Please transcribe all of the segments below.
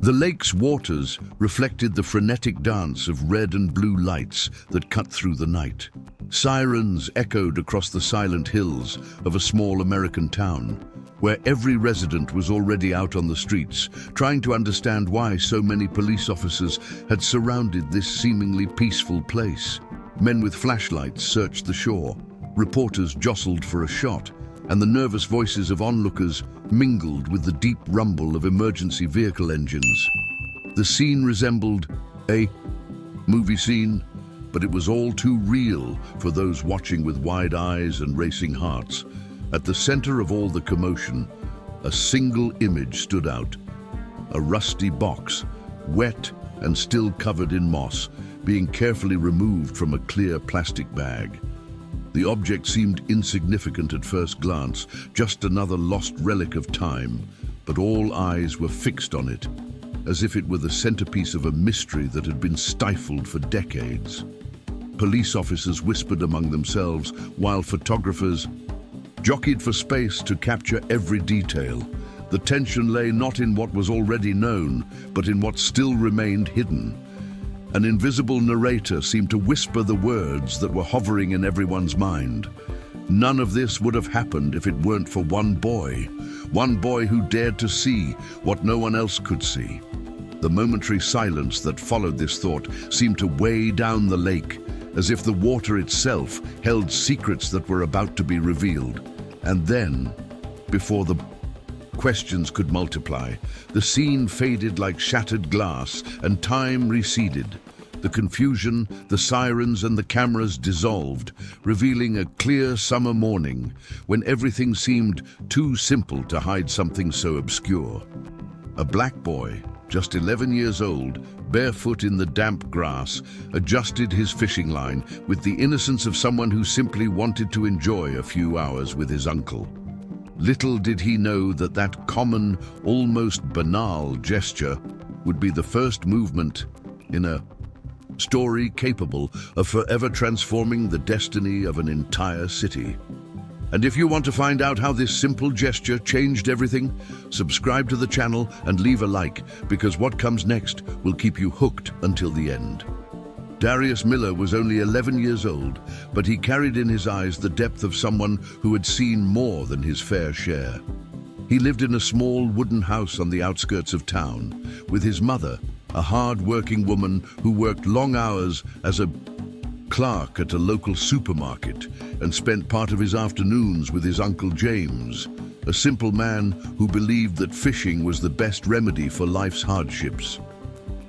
The lake's waters reflected the frenetic dance of red and blue lights that cut through the night. Sirens echoed across the silent hills of a small American town, where every resident was already out on the streets, trying to understand why so many police officers had surrounded this seemingly peaceful place. Men with flashlights searched the shore, reporters jostled for a shot, and the nervous voices of onlookers mingled with the deep rumble of emergency vehicle engines. The scene resembled a movie scene, but it was all too real for those watching with wide eyes and racing hearts. At the center of all the commotion, a single image stood out. A rusty box, wet and still covered in moss, being carefully removed from a clear plastic bag. The object seemed insignificant at first glance, just another lost relic of time, but all eyes were fixed on it, as if it were the centerpiece of a mystery that had been stifled for decades. Police officers whispered among themselves, while photographers jockeyed for space to capture every detail. The tension lay not in what was already known, but in what still remained hidden. An invisible narrator seemed to whisper the words that were hovering in everyone's mind. None of this would have happened if it weren't for one boy who dared to see what no one else could see. The momentary silence that followed this thought seemed to weigh down the lake, as if the water itself held secrets that were about to be revealed. And then, before the questions could multiply, the scene faded like shattered glass and time receded. The confusion, the sirens and the cameras dissolved, revealing a clear summer morning when everything seemed too simple to hide something so obscure. A black boy, just 11 years old, barefoot in the damp grass, adjusted his fishing line with the innocence of someone who simply wanted to enjoy a few hours with his uncle. Little did he know that that common, almost banal gesture would be the first movement in a story capable of forever transforming the destiny of an entire city. And if you want to find out how this simple gesture changed everything, subscribe to the channel and leave a like, because what comes next will keep you hooked until the end. Darius Miller was only 11 years old, but he carried in his eyes the depth of someone who had seen more than his fair share. He lived in a small wooden house on the outskirts of town, with his mother, a hard-working woman who worked long hours as a clerk at a local supermarket and spent part of his afternoons with his Uncle James, a simple man who believed that fishing was the best remedy for life's hardships.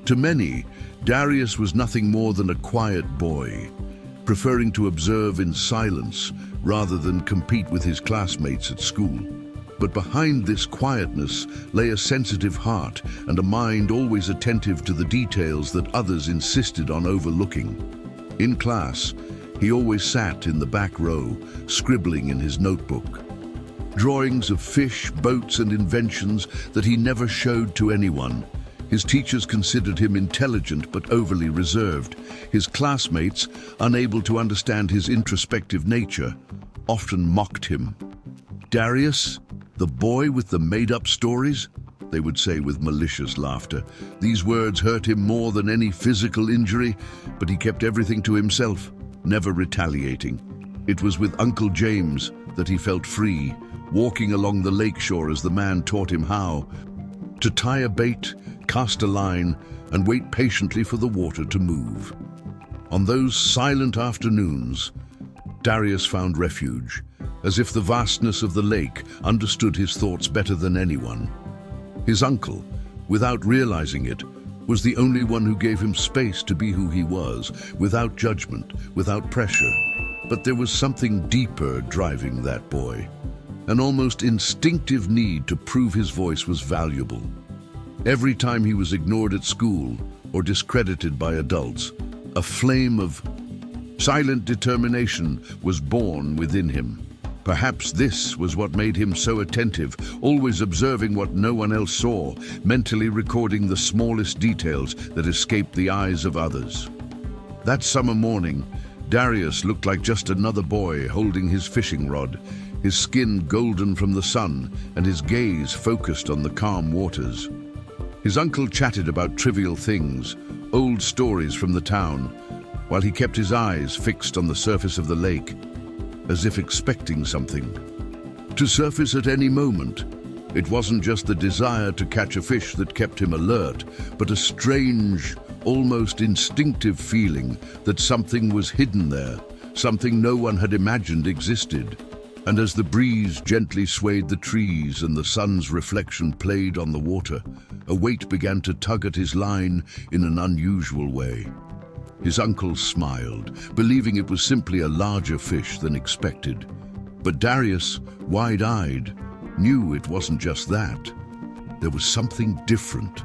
To many, Darius was nothing more than a quiet boy, preferring to observe in silence rather than compete with his classmates at school. But behind this quietness lay a sensitive heart and a mind always attentive to the details that others insisted on overlooking. In class, he always sat in the back row, scribbling in his notebook. Drawings of fish, boats, and inventions that he never showed to anyone. His teachers considered him intelligent but overly reserved. His classmates, unable to understand his introspective nature, often mocked him. "Darius, the boy with the made-up stories?" they would say with malicious laughter. These words hurt him more than any physical injury, but he kept everything to himself, never retaliating. It was with Uncle James that he felt free, walking along the lakeshore as the man taught him how to tie a bait, cast a line, and wait patiently for the water to move. On those silent afternoons, Darius found refuge, as if the vastness of the lake understood his thoughts better than anyone. His uncle, without realizing it, was the only one who gave him space to be who he was, without judgment, without pressure. But there was something deeper driving that boy, an almost instinctive need to prove his voice was valuable. Every time he was ignored at school or discredited by adults, a flame of silent determination was born within him. Perhaps this was what made him so attentive, always observing what no one else saw, mentally recording the smallest details that escaped the eyes of others. That summer morning, Darius looked like just another boy holding his fishing rod, his skin golden from the sun and his gaze focused on the calm waters. His uncle chatted about trivial things, old stories from the town, while he kept his eyes fixed on the surface of the lake, as if expecting something to surface at any moment. It wasn't just the desire to catch a fish that kept him alert, but a strange, almost instinctive feeling that something was hidden there, something no one had imagined existed. And as the breeze gently swayed the trees and the sun's reflection played on the water, a weight began to tug at his line in an unusual way. His uncle smiled, believing it was simply a larger fish than expected. But Darius, wide-eyed, knew it wasn't just that. There was something different,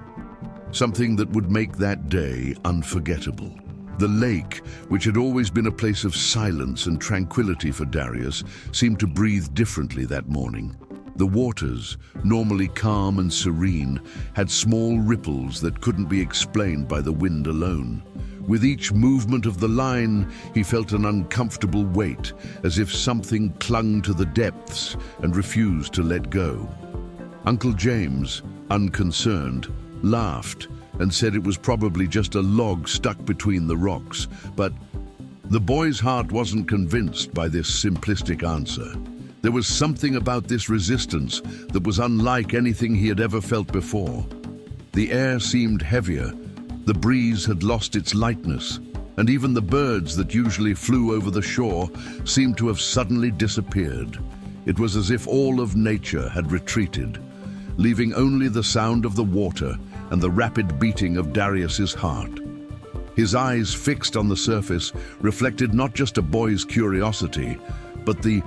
something that would make that day unforgettable. The lake, which had always been a place of silence and tranquility for Darius, seemed to breathe differently that morning. The waters, normally calm and serene, had small ripples that couldn't be explained by the wind alone. With each movement of the line, he felt an uncomfortable weight, as if something clung to the depths and refused to let go. Uncle James, unconcerned, laughed and said it was probably just a log stuck between the rocks, but the boy's heart wasn't convinced by this simplistic answer. There was something about this resistance that was unlike anything he had ever felt before. The air seemed heavier, the breeze had lost its lightness, and even the birds that usually flew over the shore seemed to have suddenly disappeared. It was as if all of nature had retreated, leaving only the sound of the water and the rapid beating of Darius's heart. His eyes fixed on the surface reflected not just a boy's curiosity, but the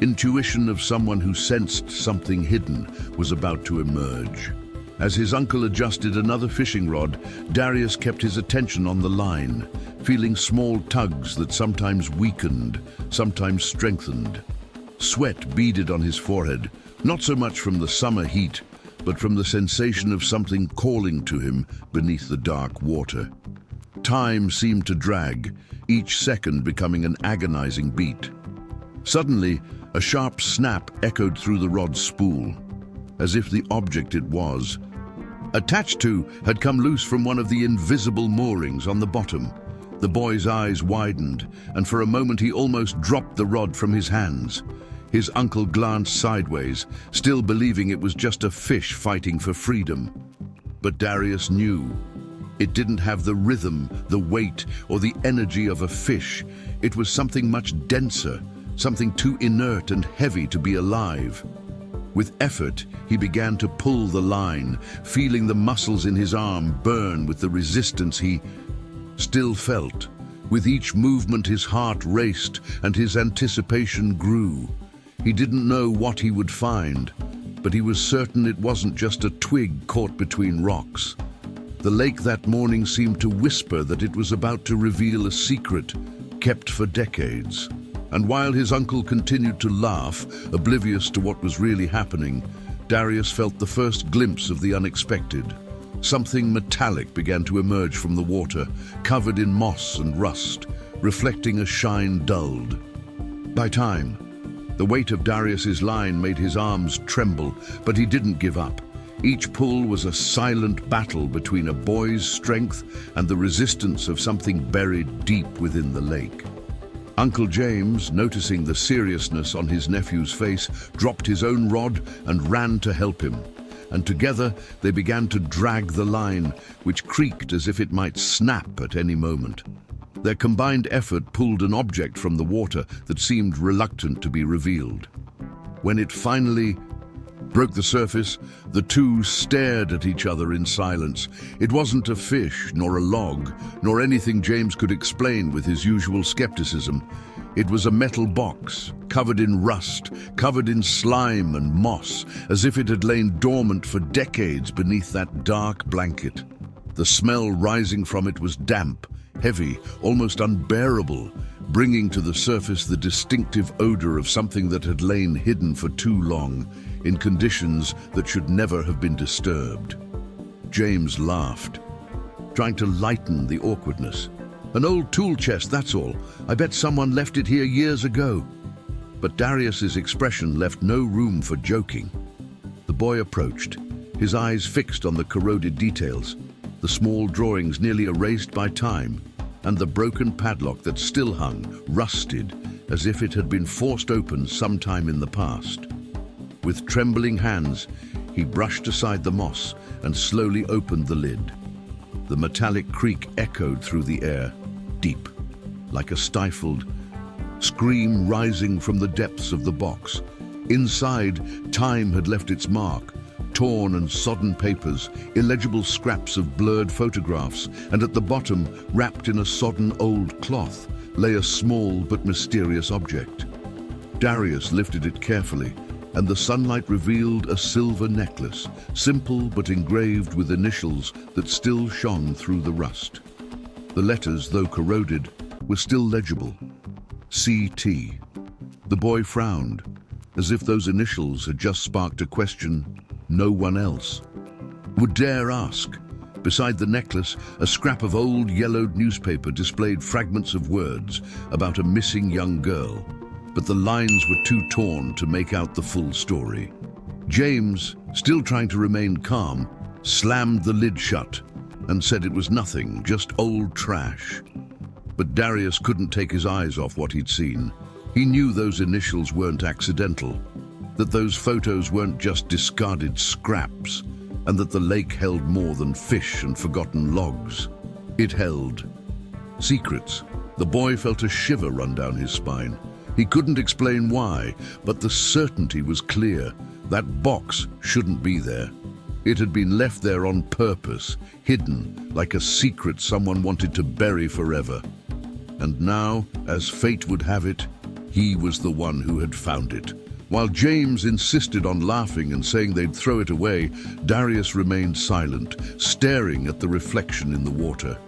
intuition of someone who sensed something hidden was about to emerge. As his uncle adjusted another fishing rod, Darius kept his attention on the line, feeling small tugs that sometimes weakened, sometimes strengthened. Sweat beaded on his forehead, not so much from the summer heat, but from the sensation of something calling to him beneath the dark water. Time seemed to drag, each second becoming an agonizing beat. Suddenly, a sharp snap echoed through the rod's spool, as if the object it was, attached to, had come loose from one of the invisible moorings on the bottom. The boy's eyes widened, and for a moment he almost dropped the rod from his hands. His uncle glanced sideways, still believing it was just a fish fighting for freedom. But Darius knew. It didn't have the rhythm, the weight, or the energy of a fish. It was something much denser, something too inert and heavy to be alive. With effort, he began to pull the line, feeling the muscles in his arm burn with the resistance he still felt. With each movement, his heart raced and his anticipation grew. He didn't know what he would find, but he was certain it wasn't just a twig caught between rocks. The lake that morning seemed to whisper that it was about to reveal a secret kept for decades. And while his uncle continued to laugh, oblivious to what was really happening, Darius felt the first glimpse of the unexpected. Something metallic began to emerge from the water, covered in moss and rust, reflecting a shine dulled. By time, the weight of Darius's line made his arms tremble, but he didn't give up. Each pull was a silent battle between a boy's strength and the resistance of something buried deep within the lake. Uncle James, noticing the seriousness on his nephew's face, dropped his own rod and ran to help him. And together they began to drag the line, which creaked as if it might snap at any moment. Their combined effort pulled an object from the water that seemed reluctant to be revealed. When it finally broke the surface, the two stared at each other in silence. It wasn't a fish, nor a log, nor anything James could explain with his usual skepticism. It was a metal box, covered in rust, covered in slime and moss, as if it had lain dormant for decades beneath that dark blanket. The smell rising from it was damp, heavy, almost unbearable, bringing to the surface the distinctive odor of something that had lain hidden for too long, in conditions that should never have been disturbed. James laughed, trying to lighten the awkwardness. "An old tool chest, that's all. I bet someone left it here years ago." But Darius's expression left no room for joking. The boy approached, his eyes fixed on the corroded details, the small drawings nearly erased by time, and the broken padlock that still hung, rusted, as if it had been forced open sometime in the past. With trembling hands, he brushed aside the moss and slowly opened the lid. The metallic creak echoed through the air, deep, like a stifled scream rising from the depths of the box. Inside, time had left its mark, torn and sodden papers, illegible scraps of blurred photographs, and at the bottom, wrapped in a sodden old cloth, lay a small but mysterious object. Darius lifted it carefully, and the sunlight revealed a silver necklace, simple but engraved with initials that still shone through the rust. The letters, though corroded, were still legible. C.T. The boy frowned, as if those initials had just sparked a question no one else would dare ask. Beside the necklace, a scrap of old yellowed newspaper displayed fragments of words about a missing young girl, but the lines were too torn to make out the full story. James, still trying to remain calm, slammed the lid shut and said it was nothing, just old trash. But Darius couldn't take his eyes off what he'd seen. He knew those initials weren't accidental, that those photos weren't just discarded scraps, and that the lake held more than fish and forgotten logs. It held secrets. The boy felt a shiver run down his spine. He couldn't explain why, but the certainty was clear. That box shouldn't be there. It had been left there on purpose, hidden like a secret someone wanted to bury forever. And now, as fate would have it, he was the one who had found it. While James insisted on laughing and saying they'd throw it away, Darius remained silent, staring at the reflection in the water.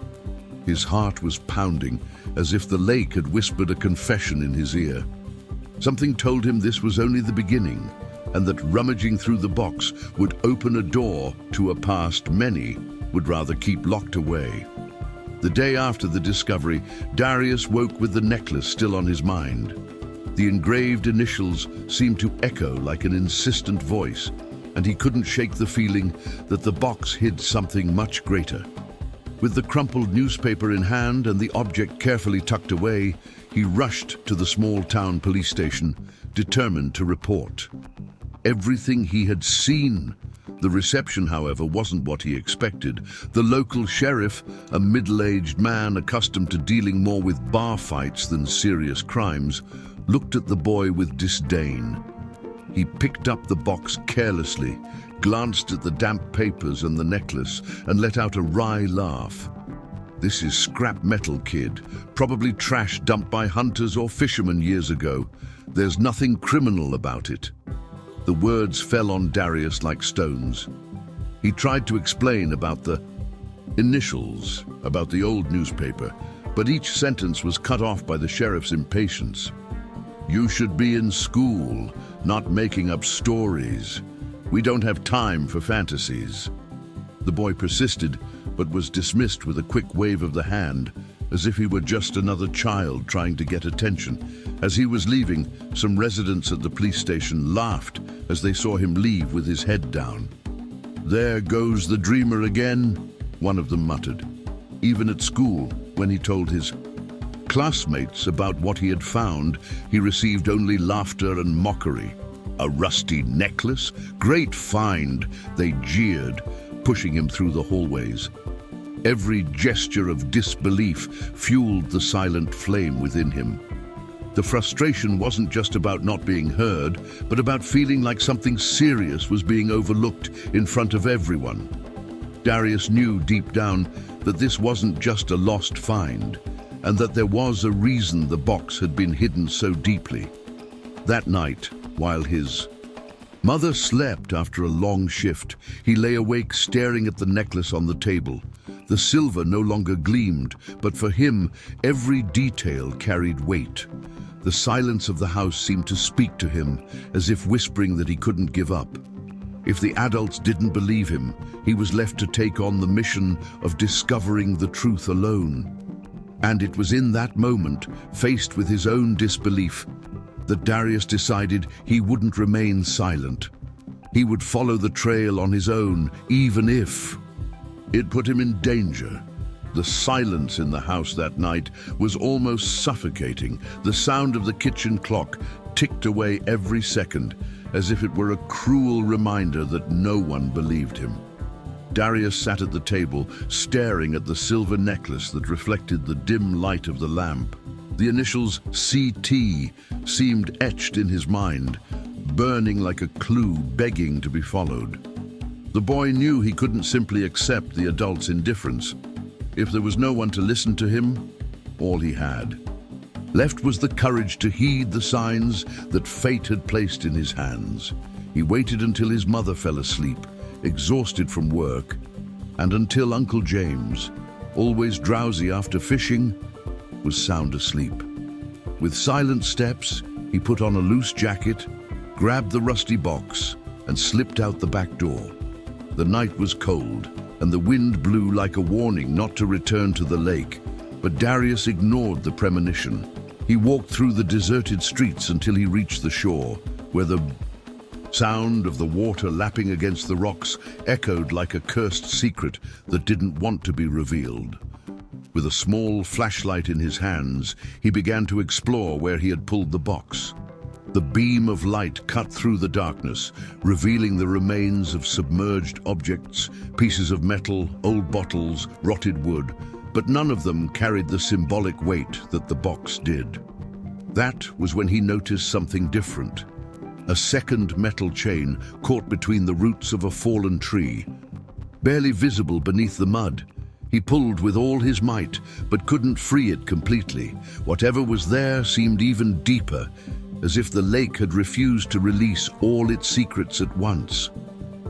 His heart was pounding, as if the lake had whispered a confession in his ear. Something told him this was only the beginning, and that rummaging through the box would open a door to a past many would rather keep locked away. The day after the discovery, Darius woke with the necklace still on his mind. The engraved initials seemed to echo like an insistent voice, and he couldn't shake the feeling that the box hid something much greater. With the crumpled newspaper in hand and the object carefully tucked away, he rushed to the small-town police station, determined to report everything he had seen. The reception, however, wasn't what he expected. The local sheriff, a middle-aged man accustomed to dealing more with bar fights than serious crimes, looked at the boy with disdain. He picked up the box carelessly, glanced at the damp papers and the necklace, and let out a wry laugh. "This is scrap metal, kid. Probably trash dumped by hunters or fishermen years ago. There's nothing criminal about it." The words fell on Darius like stones. He tried to explain about the initials, about the old newspaper, but each sentence was cut off by the sheriff's impatience. "You should be in school, not making up stories. We don't have time for fantasies." The boy persisted, but was dismissed with a quick wave of the hand, as if he were just another child trying to get attention. As he was leaving, some residents at the police station laughed as they saw him leave with his head down. "There goes the dreamer again," one of them muttered. Even at school, when he told his classmates about what he had found, he received only laughter and mockery. "A rusty necklace? Great find," they jeered, pushing him through the hallways. Every gesture of disbelief fueled the silent flame within him. The frustration wasn't just about not being heard, but about feeling like something serious was being overlooked in front of everyone. Darius knew deep down that this wasn't just a lost find, and that there was a reason the box had been hidden so deeply. That night, while his mother slept after a long shift, he lay awake staring at the necklace on the table. The silver no longer gleamed, but for him, every detail carried weight. The silence of the house seemed to speak to him, as if whispering that he couldn't give up. If the adults didn't believe him, he was left to take on the mission of discovering the truth alone. And it was in that moment, faced with his own disbelief, that Darius decided he wouldn't remain silent. He would follow the trail on his own, even if it put him in danger. The silence in the house that night was almost suffocating. The sound of the kitchen clock ticked away every second, as if it were a cruel reminder that no one believed him. Darius sat at the table, staring at the silver necklace that reflected the dim light of the lamp. The initials CT seemed etched in his mind, burning like a clue begging to be followed. The boy knew he couldn't simply accept the adult's indifference. If there was no one to listen to him, all he had left was the courage to heed the signs that fate had placed in his hands. He waited until his mother fell asleep, exhausted from work, and until Uncle James, always drowsy after fishing, was sound asleep. With silent steps, he put on a loose jacket, grabbed the rusty box, and slipped out the back door. The night was cold, and the wind blew like a warning not to return to the lake, but Darius ignored the premonition. He walked through the deserted streets until he reached the shore, where the sound of the water lapping against the rocks echoed like a cursed secret that didn't want to be revealed. With a small flashlight in his hands, he began to explore where he had pulled the box. The beam of light cut through the darkness, revealing the remains of submerged objects, pieces of metal, old bottles, rotted wood, but none of them carried the symbolic weight that the box did. That was when he noticed something different. A second metal chain caught between the roots of a fallen tree. Barely visible beneath the mud, he pulled with all his might, but couldn't free it completely. Whatever was there seemed even deeper, as if the lake had refused to release all its secrets at once.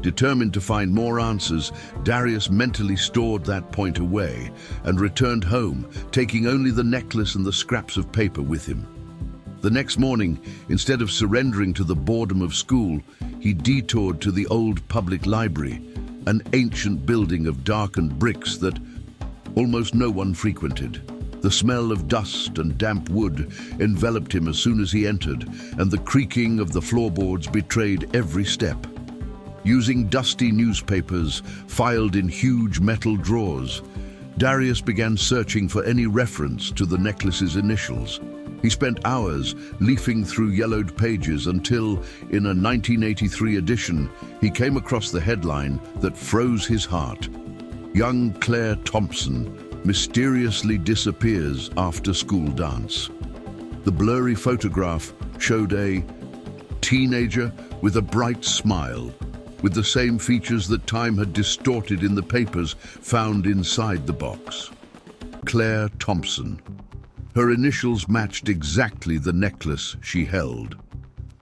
Determined to find more answers, Darius mentally stored that point away and returned home, taking only the necklace and the scraps of paper with him. The next morning, instead of surrendering to the boredom of school, he detoured to the old public library, an ancient building of darkened bricks that almost no one frequented. The smell of dust and damp wood enveloped him as soon as he entered, and the creaking of the floorboards betrayed every step. Using dusty newspapers filed in huge metal drawers, Darius began searching for any reference to the necklace's initials. He spent hours leafing through yellowed pages until, in a 1983 edition, he came across the headline that froze his heart. Young Claire Thompson mysteriously disappears after school dance. The blurry photograph showed a teenager with a bright smile, with the same features that time had distorted in the papers found inside the box. Claire Thompson. Her initials matched exactly the necklace she held.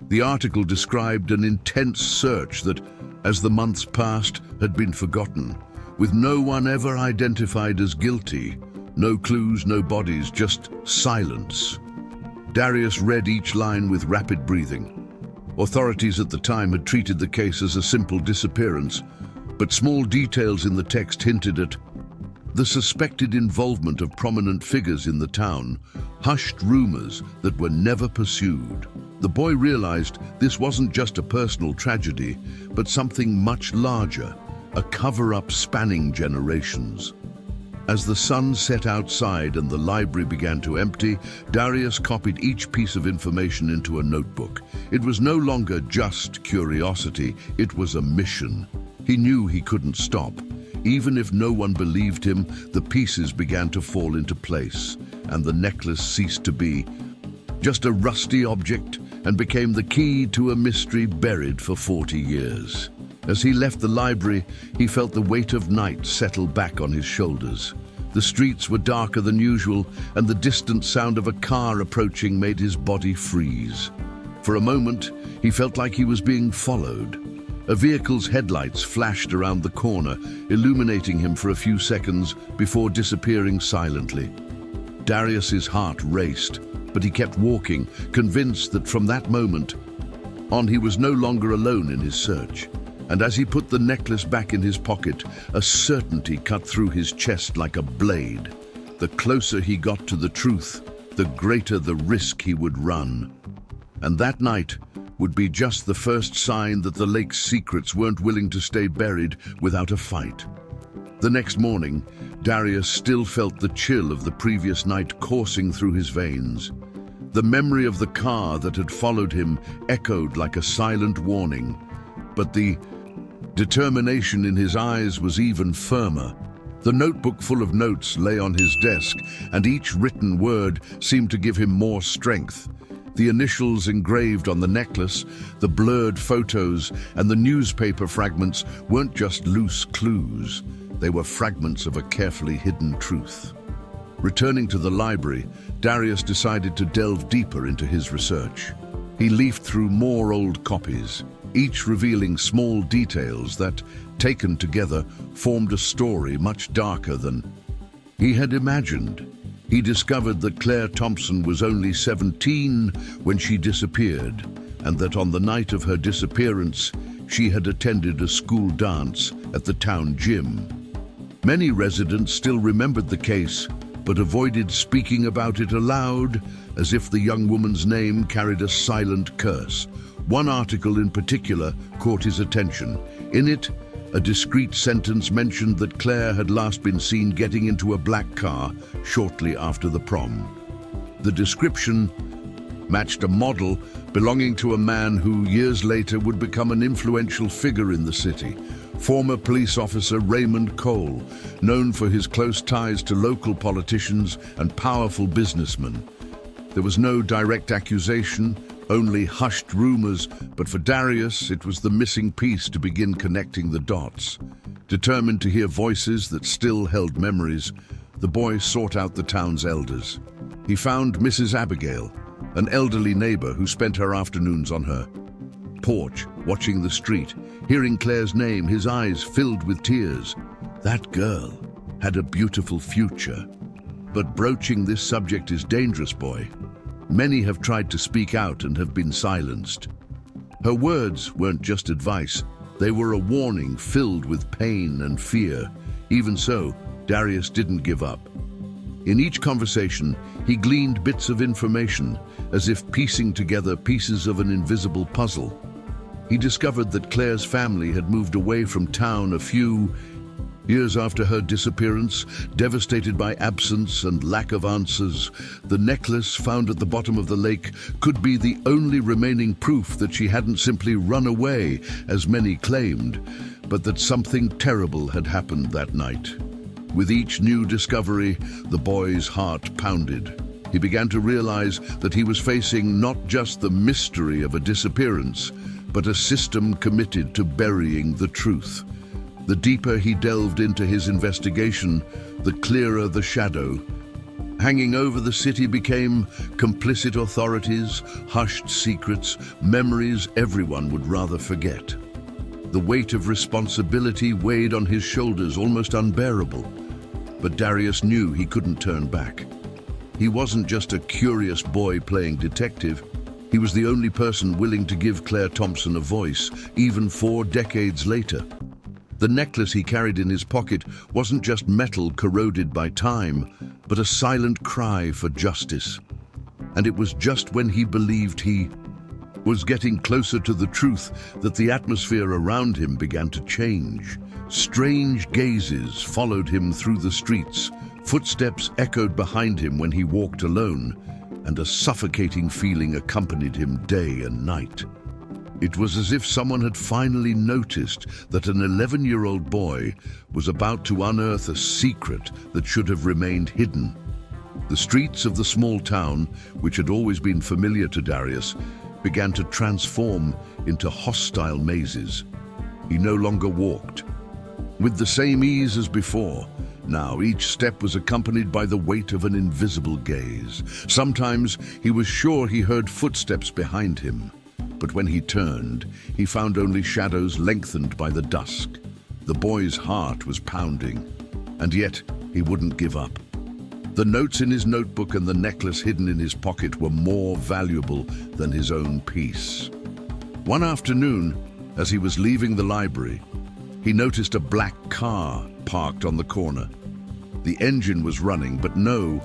The article described an intense search that, as the months passed, had been forgotten, with no one ever identified as guilty. No clues, no bodies, just silence. Darius read each line with rapid breathing. Authorities at the time had treated the case as a simple disappearance, but small details in the text hinted at the suspected involvement of prominent figures in the town, hushed rumors that were never pursued. The boy realized this wasn't just a personal tragedy, but something much larger, a cover-up spanning generations. As the sun set outside and the library began to empty, Darius copied each piece of information into a notebook. It was no longer just curiosity, it was a mission. He knew he couldn't stop. Even if no one believed him, the pieces began to fall into place, and the necklace ceased to be just a rusty object and became the key to a mystery buried for 40 years. As he left the library, he felt the weight of night settle back on his shoulders. The streets were darker than usual, and the distant sound of a car approaching made his body freeze. For a moment, he felt like he was being followed. A vehicle's headlights flashed around the corner, illuminating him for a few seconds before disappearing silently. Darius's heart raced, but he kept walking, convinced that from that moment on he was no longer alone in his search. And as he put the necklace back in his pocket, a certainty cut through his chest like a blade. The closer he got to the truth, the greater the risk he would run. And that night, would be just the first sign that the lake's secrets weren't willing to stay buried without a fight. The next morning, Darius still felt the chill of the previous night coursing through his veins. The memory of the car that had followed him echoed like a silent warning, but the determination in his eyes was even firmer. The notebook full of notes lay on his desk, and each written word seemed to give him more strength. The initials engraved on the necklace, the blurred photos, and the newspaper fragments weren't just loose clues. They were fragments of a carefully hidden truth. Returning to the library, Darius decided to delve deeper into his research. He leafed through more old copies, each revealing small details that, taken together, formed a story much darker than he had imagined. He discovered that Claire Thompson was only 17 when she disappeared, and that on the night of her disappearance, she had attended a school dance at the town gym. Many residents still remembered the case, but avoided speaking about it aloud, as if the young woman's name carried a silent curse. One article in particular caught his attention. In it, a discreet sentence mentioned that Claire had last been seen getting into a black car shortly after the prom. The description matched a model belonging to a man who years later would become an influential figure in the city, former police officer Raymond Cole, known for his close ties to local politicians and powerful businessmen. There was no direct accusation, only hushed rumors, but for Darius, it was the missing piece to begin connecting the dots. Determined to hear voices that still held memories, the boy sought out the town's elders. He found Mrs. Abigail, an elderly neighbor who spent her afternoons on her porch, watching the street. Hearing Claire's name, his eyes filled with tears. That girl had a beautiful future. But broaching this subject is dangerous, boy. Many have tried to speak out and have been silenced. Her words weren't just advice, they were a warning filled with pain and fear. Even so, Darius didn't give up. In each conversation, he gleaned bits of information, as if piecing together pieces of an invisible puzzle. He discovered that Claire's family had moved away from town a few years after her disappearance, devastated by absence and lack of answers. The necklace found at the bottom of the lake could be the only remaining proof that she hadn't simply run away, as many claimed, but that something terrible had happened that night. With each new discovery, the boy's heart pounded. He began to realize that he was facing not just the mystery of a disappearance, but a system committed to burying the truth. The deeper he delved into his investigation, the clearer the shadow. Hanging over the city became complicit authorities, hushed secrets, memories everyone would rather forget. The weight of responsibility weighed on his shoulders, almost unbearable. But Darius knew he couldn't turn back. He wasn't just a curious boy playing detective. He was the only person willing to give Claire Thompson a voice, even 4 decades later. The necklace he carried in his pocket wasn't just metal corroded by time, but a silent cry for justice. And it was just when he believed he was getting closer to the truth that the atmosphere around him began to change. Strange gazes followed him through the streets, footsteps echoed behind him when he walked alone, and a suffocating feeling accompanied him day and night. It was as if someone had finally noticed that an 11-year-old boy was about to unearth a secret that should have remained hidden. The streets of the small town, which had always been familiar to Darius, began to transform into hostile mazes. He no longer walked with the same ease as before. Now each step was accompanied by the weight of an invisible gaze. Sometimes he was sure he heard footsteps behind him, but when he turned, he found only shadows lengthened by the dusk. The boy's heart was pounding, and yet he wouldn't give up. The notes in his notebook and the necklace hidden in his pocket were more valuable than his own peace. One afternoon, as he was leaving the library, he noticed a black car parked on the corner. The engine was running, but no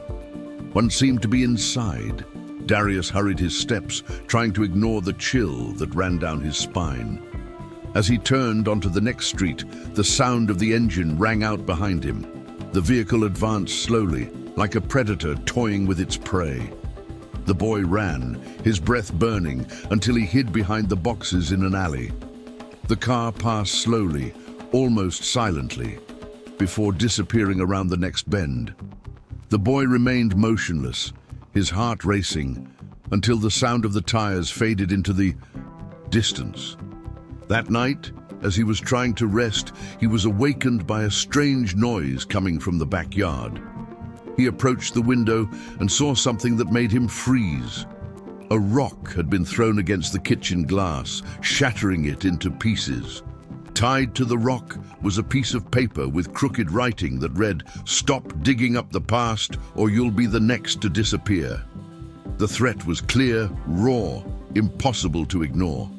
one seemed to be inside. Darius hurried his steps, trying to ignore the chill that ran down his spine. As he turned onto the next street, the sound of the engine rang out behind him. The vehicle advanced slowly, like a predator toying with its prey. The boy ran, his breath burning, until he hid behind the boxes in an alley. The car passed slowly, almost silently, before disappearing around the next bend. The boy remained motionless, his heart racing, until the sound of the tires faded into the distance. That night, as he was trying to rest, he was awakened by a strange noise coming from the backyard. He approached the window and saw something that made him freeze. A rock had been thrown against the kitchen glass, shattering it into pieces. Tied to the rock was a piece of paper with crooked writing that read, "Stop digging up the past or you'll be the next to disappear." The threat was clear, raw, impossible to ignore.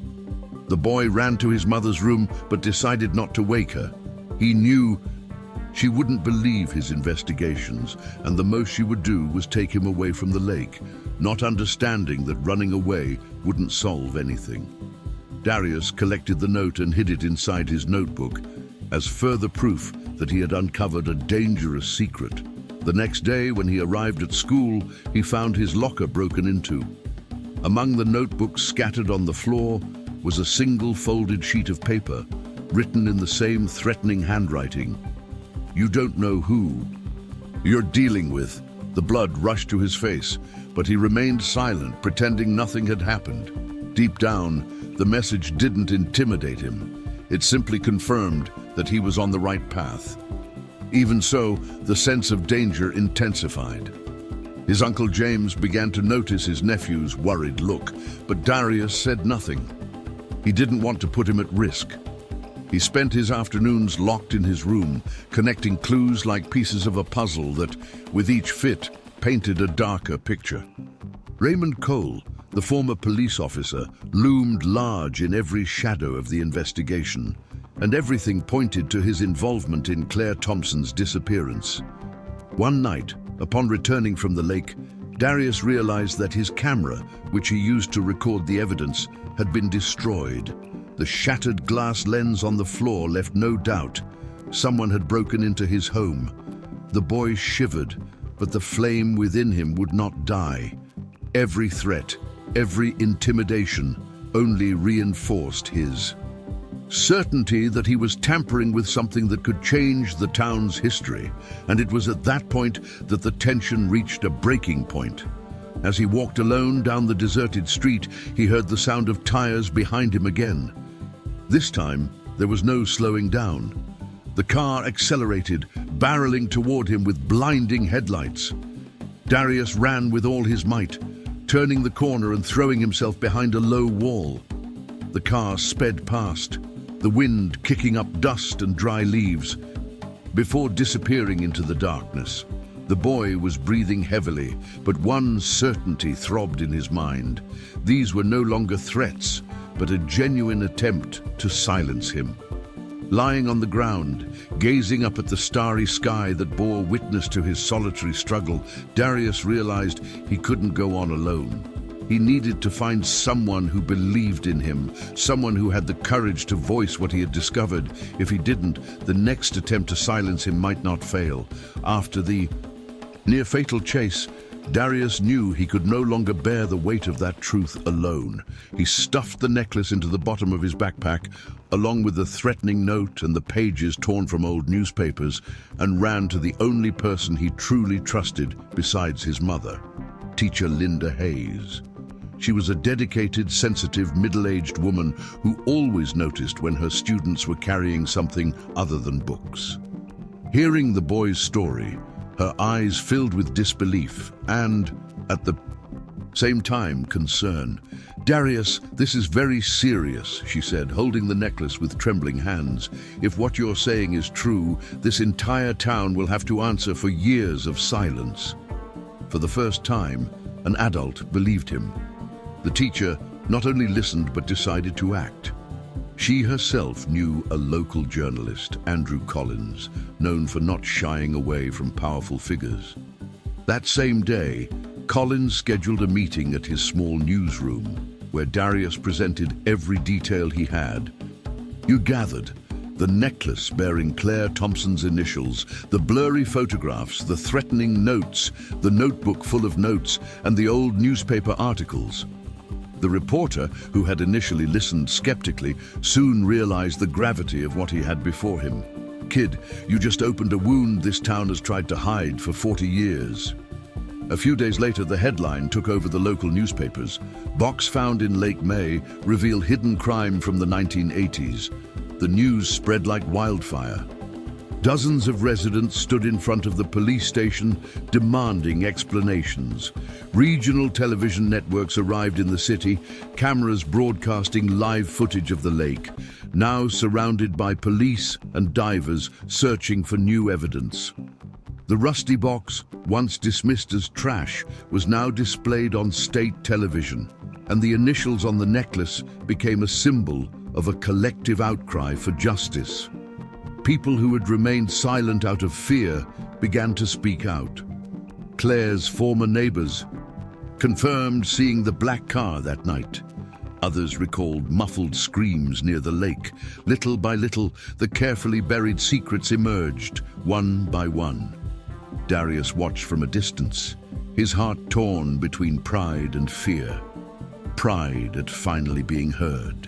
The boy ran to his mother's room but decided not to wake her. He knew she wouldn't believe his investigations, and the most she would do was take him away from the lake, not understanding that running away wouldn't solve anything. Darius collected the note and hid it inside his notebook as further proof that he had uncovered a dangerous secret. The next day, when he arrived at school, he found his locker broken into. Among the notebooks scattered on the floor was a single folded sheet of paper, written in the same threatening handwriting. "You don't know who you're dealing with." The blood rushed to his face, but he remained silent, pretending nothing had happened. Deep down, the message didn't intimidate him. It simply confirmed that he was on the right path. Even so, the sense of danger intensified. His Uncle James began to notice his nephew's worried look, but Darius said nothing. He didn't want to put him at risk. He spent his afternoons locked in his room, connecting clues like pieces of a puzzle that, with each fit, painted a darker picture. Raymond Cole, the former police officer, loomed large in every shadow of the investigation, and everything pointed to his involvement in Claire Thompson's disappearance. One night, upon returning from the lake, Darius realized that his camera, which he used to record the evidence, had been destroyed. The shattered glass lens on the floor left no doubt. Someone had broken into his home. The boy shivered, but the flame within him would not die. Every threat, every intimidation, only reinforced his certainty that he was tampering with something that could change the town's history, and it was at that point that the tension reached a breaking point. As he walked alone down the deserted street, he heard the sound of tires behind him again. This time, there was no slowing down. The car accelerated, barreling toward him with blinding headlights. Darius ran with all his might, turning the corner and throwing himself behind a low wall. The car sped past, the wind kicking up dust and dry leaves, before disappearing into the darkness. The boy was breathing heavily, but one certainty throbbed in his mind. These were no longer threats, but a genuine attempt to silence him. Lying on the ground, gazing up at the starry sky that bore witness to his solitary struggle, Darius realized he couldn't go on alone. He needed to find someone who believed in him, someone who had the courage to voice what he had discovered. If he didn't, the next attempt to silence him might not fail. After the near-fatal chase, Darius knew he could no longer bear the weight of that truth alone. He stuffed the necklace into the bottom of his backpack, along with the threatening note and the pages torn from old newspapers, and ran to the only person he truly trusted besides his mother, Teacher Linda Hayes. She was a dedicated, sensitive, middle-aged woman who always noticed when her students were carrying something other than books. Hearing the boy's story, her eyes filled with disbelief and, at the same time, concern. "Darius, this is very serious," she said, holding the necklace with trembling hands. "If what you're saying is true, this entire town will have to answer for years of silence." For the first time, an adult believed him. The teacher not only listened but decided to act. She herself knew a local journalist, Andrew Collins, known for not shying away from powerful figures. That same day, Collins scheduled a meeting at his small newsroom, where Darius presented every detail he had. You gathered the necklace bearing Claire Thompson's initials, the blurry photographs, the threatening notes, the notebook full of notes, and the old newspaper articles. The reporter, who had initially listened skeptically, soon realized the gravity of what he had before him. "Kid, you just opened a wound this town has tried to hide for 40 years. A few days later, the headline took over the local newspapers. Box found in Lake May reveal hidden crime from the 1980s. The news spread like wildfire. Dozens of residents stood in front of the police station demanding explanations. Regional television networks arrived in the city, cameras broadcasting live footage of the lake, now surrounded by police and divers searching for new evidence. The rusty box, once dismissed as trash, was now displayed on state television, and the initials on the necklace became a symbol of a collective outcry for justice. People who had remained silent out of fear began to speak out. Claire's former neighbors confirmed seeing the black car that night. Others recalled muffled screams near the lake. Little by little, the carefully buried secrets emerged, one by one. Darius watched from a distance, his heart torn between pride and fear. Pride at finally being heard.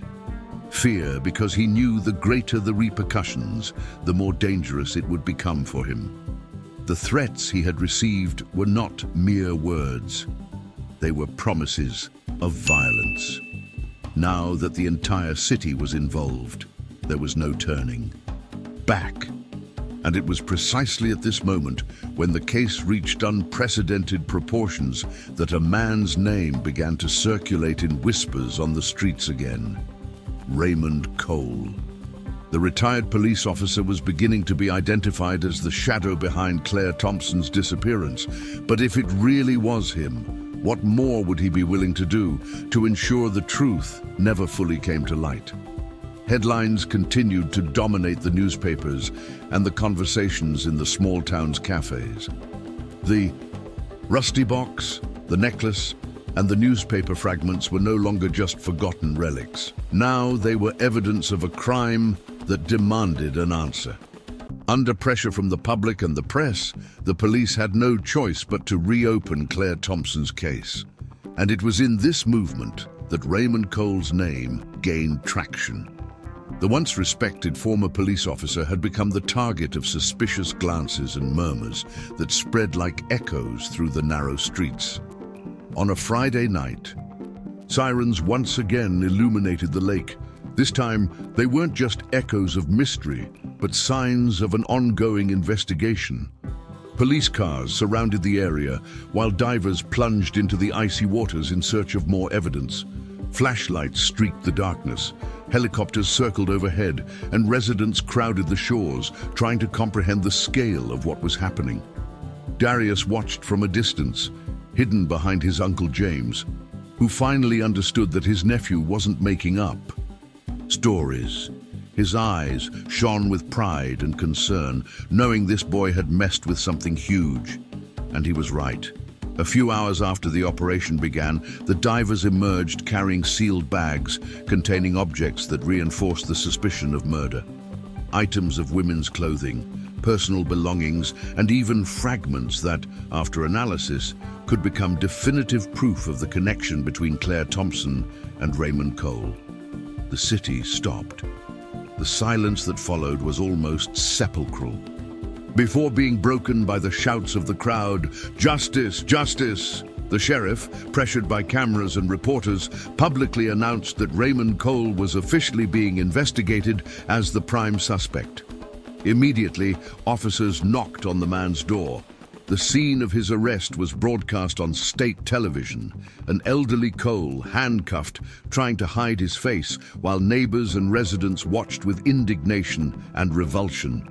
Fear because he knew the greater the repercussions, the more dangerous it would become for him. The threats he had received were not mere words. They were promises of violence. Now that the entire city was involved, there was no turning back. And it was precisely at this moment, when the case reached unprecedented proportions, that a man's name began to circulate in whispers on the streets again. Raymond Cole. The retired police officer was beginning to be identified as the shadow behind Claire Thompson's disappearance. But if it really was him, what more would he be willing to do to ensure the truth never fully came to light? Headlines continued to dominate the newspapers and the conversations in the small town's cafes. The rusty box, the necklace, and the newspaper fragments were no longer just forgotten relics. Now they were evidence of a crime that demanded an answer. Under pressure from the public and the press, the police had no choice but to reopen Claire Thompson's case. And it was in this movement that Raymond Cole's name gained traction. The once respected former police officer had become the target of suspicious glances and murmurs that spread like echoes through the narrow streets. On a Friday night, sirens once again illuminated the lake. This time, they weren't just echoes of mystery, but signs of an ongoing investigation. Police cars surrounded the area, while divers plunged into the icy waters in search of more evidence. Flashlights streaked the darkness, helicopters circled overhead, and residents crowded the shores, trying to comprehend the scale of what was happening. Darius watched from a distance, hidden behind his Uncle James, who finally understood that his nephew wasn't making up stories. His eyes shone with pride and concern, knowing this boy had messed with something huge. And he was right. A few hours after the operation began, the divers emerged carrying sealed bags containing objects that reinforced the suspicion of murder. Items of women's clothing, personal belongings, and even fragments that, after analysis, could become definitive proof of the connection between Claire Thompson and Raymond Cole. The city stopped. The silence that followed was almost sepulchral, before being broken by the shouts of the crowd, "Justice! Justice!" The sheriff, pressured by cameras and reporters, publicly announced that Raymond Cole was officially being investigated as the prime suspect. Immediately, officers knocked on the man's door. The scene of his arrest was broadcast on state television. An elderly Cole, handcuffed, trying to hide his face, while neighbors and residents watched with indignation and revulsion.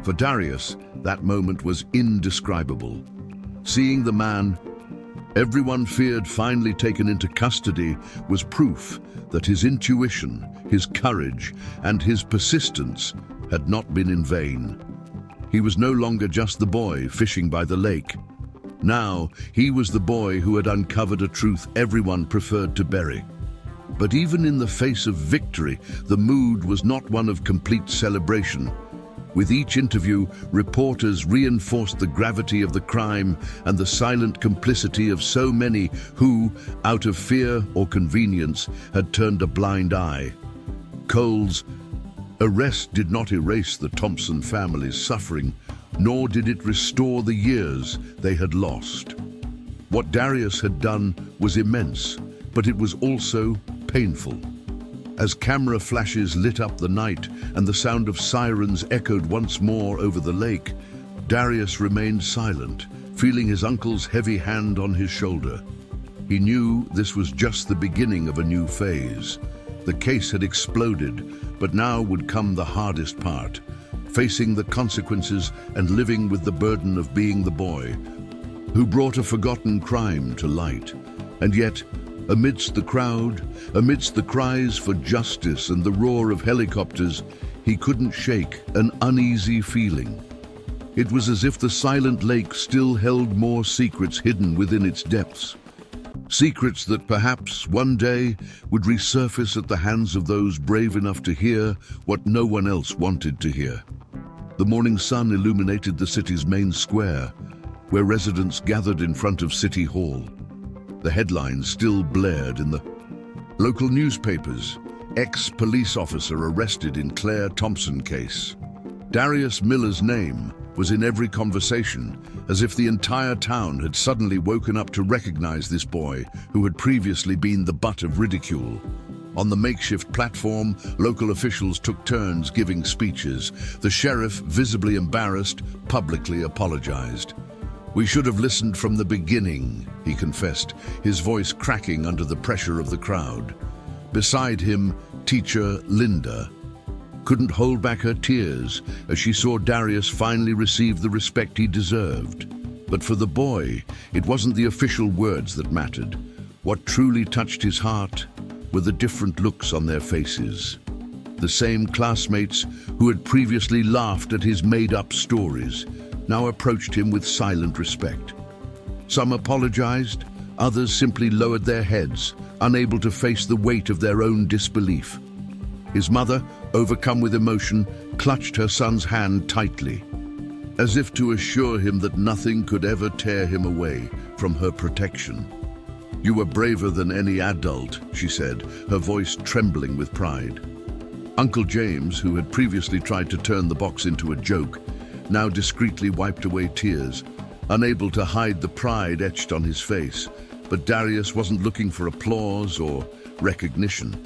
For Darius, that moment was indescribable. Seeing the man everyone feared finally taken into custody was proof that his intuition, his courage, and his persistence had not been in vain. He was no longer just the boy fishing by the lake. Now, he was the boy who had uncovered a truth everyone preferred to bury. But even in the face of victory, the mood was not one of complete celebration. With each interview, reporters reinforced the gravity of the crime and the silent complicity of so many who, out of fear or convenience, had turned a blind eye. Cole's arrest did not erase the Thompson family's suffering, nor did it restore the years they had lost. What Darius had done was immense, but it was also painful. As camera flashes lit up the night and the sound of sirens echoed once more over the lake, Darius remained silent, feeling his uncle's heavy hand on his shoulder. He knew this was just the beginning of a new phase. The case had exploded, but now would come the hardest part, facing the consequences and living with the burden of being the boy who brought a forgotten crime to light. And yet, amidst the crowd, amidst the cries for justice and the roar of helicopters, he couldn't shake an uneasy feeling. It was as if the silent lake still held more secrets hidden within its depths. Secrets that perhaps one day would resurface at the hands of those brave enough to hear what no one else wanted to hear. The morning sun illuminated the city's main square, where residents gathered in front of City Hall. The headlines still blared in the local newspapers. Ex-police officer arrested in Claire Thompson case. Darius Miller's name was in every conversation, as if the entire town had suddenly woken up to recognize this boy who had previously been the butt of ridicule. On the makeshift platform, local officials took turns giving speeches. The sheriff, visibly embarrassed, publicly apologized. "We should have listened from the beginning," he confessed, his voice cracking under the pressure of the crowd. Beside him, teacher Linda couldn't hold back her tears as she saw Darius finally receive the respect he deserved. But for the boy, it wasn't the official words that mattered. What truly touched his heart were the different looks on their faces. The same classmates who had previously laughed at his made-up stories now approached him with silent respect. Some apologized, others simply lowered their heads, unable to face the weight of their own disbelief. His mother, overcome with emotion, clutched her son's hand tightly, as if to assure him that nothing could ever tear him away from her protection. "You were braver than any adult," she said, her voice trembling with pride. Uncle James, who had previously tried to turn the box into a joke, now discreetly wiped away tears, unable to hide the pride etched on his face. But Darius wasn't looking for applause or recognition.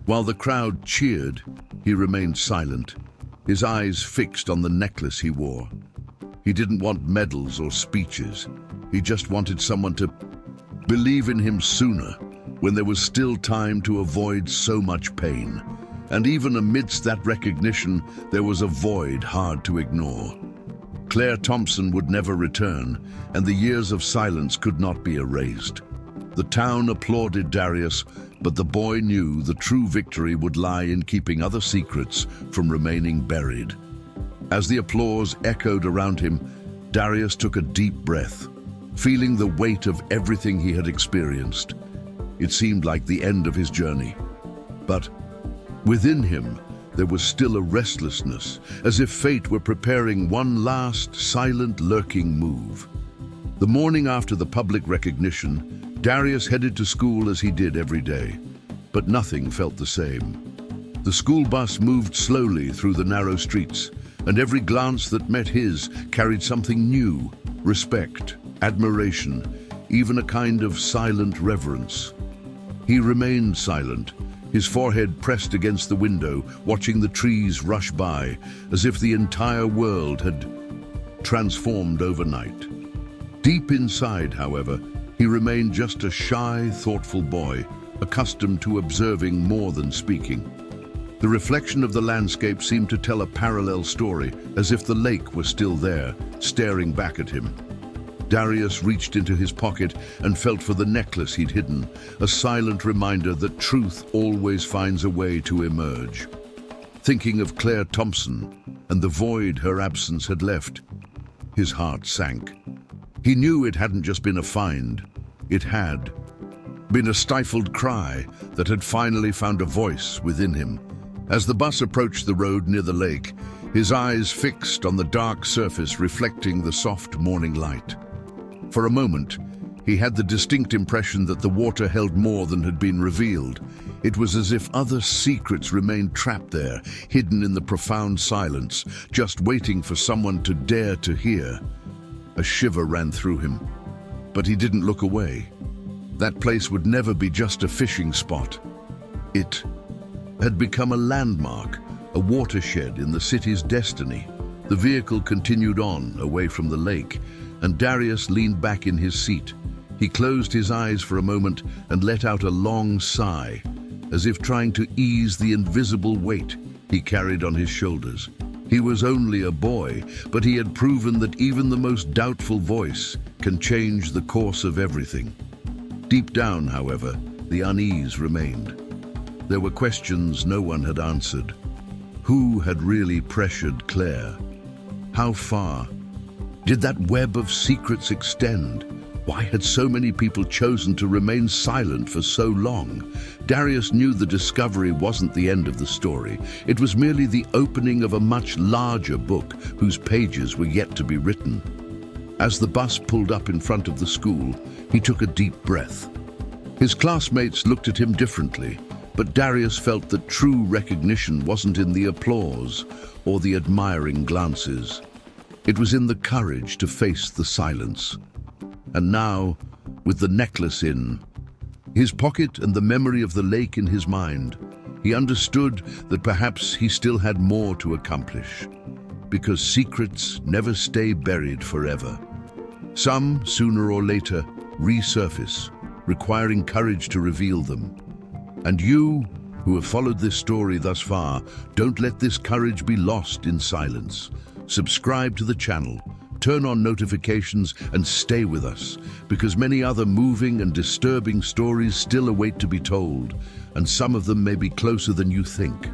While the crowd cheered, he remained silent, his eyes fixed on the necklace he wore. He didn't want medals or speeches. He just wanted someone to believe in him sooner, when there was still time to avoid so much pain. And even amidst that recognition, there was a void hard to ignore. Claire Thompson would never return, and the years of silence could not be erased. The town applauded Darius, but the boy knew the true victory would lie in keeping other secrets from remaining buried. As the applause echoed around him, Darius took a deep breath, feeling the weight of everything he had experienced. It seemed like the end of his journey. But within him, there was still a restlessness, as if fate were preparing one last, silent, lurking move. The morning after the public recognition, Darius headed to school as he did every day, but nothing felt the same. The school bus moved slowly through the narrow streets, and every glance that met his carried something new: respect, admiration, even a kind of silent reverence. He remained silent, his forehead pressed against the window, watching the trees rush by, as if the entire world had transformed overnight. Deep inside, however, he remained just a shy, thoughtful boy, accustomed to observing more than speaking. The reflection of the landscape seemed to tell a parallel story, as if the lake was still there, staring back at him. Darius reached into his pocket and felt for the necklace he'd hidden, a silent reminder that truth always finds a way to emerge. Thinking of Claire Thompson and the void her absence had left, his heart sank. He knew it hadn't just been a find. It had been a stifled cry that had finally found a voice within him. As the bus approached the road near the lake, his eyes fixed on the dark surface reflecting the soft morning light. For a moment, he had the distinct impression that the water held more than had been revealed. It was as if other secrets remained trapped there, hidden in the profound silence, just waiting for someone to dare to hear. A shiver ran through him, but he didn't look away. That place would never be just a fishing spot. It had become a landmark, a watershed in the city's destiny. The vehicle continued on, away from the lake, and Darius leaned back in his seat. He closed his eyes for a moment and let out a long sigh, as if trying to ease the invisible weight he carried on his shoulders. He was only a boy, but he had proven that even the most doubtful voice can change the course of everything. Deep down, however, the unease remained. There were questions no one had answered. Who had really pressured Claire? How far? Did that web of secrets extend? Why had so many people chosen to remain silent for so long? Darius knew the discovery wasn't the end of the story. It was merely the opening of a much larger book whose pages were yet to be written. As the bus pulled up in front of the school, he took a deep breath. His classmates looked at him differently, but Darius felt that true recognition wasn't in the applause or the admiring glances. It was in the courage to face the silence. And now, with the necklace in his pocket and the memory of the lake in his mind, he understood that perhaps he still had more to accomplish, because secrets never stay buried forever. Some, sooner or later, resurface, requiring courage to reveal them. And you, who have followed this story thus far, don't let this courage be lost in silence. Subscribe to the channel, turn on notifications, and stay with us, because many other moving and disturbing stories still await to be told, and some of them may be closer than you think.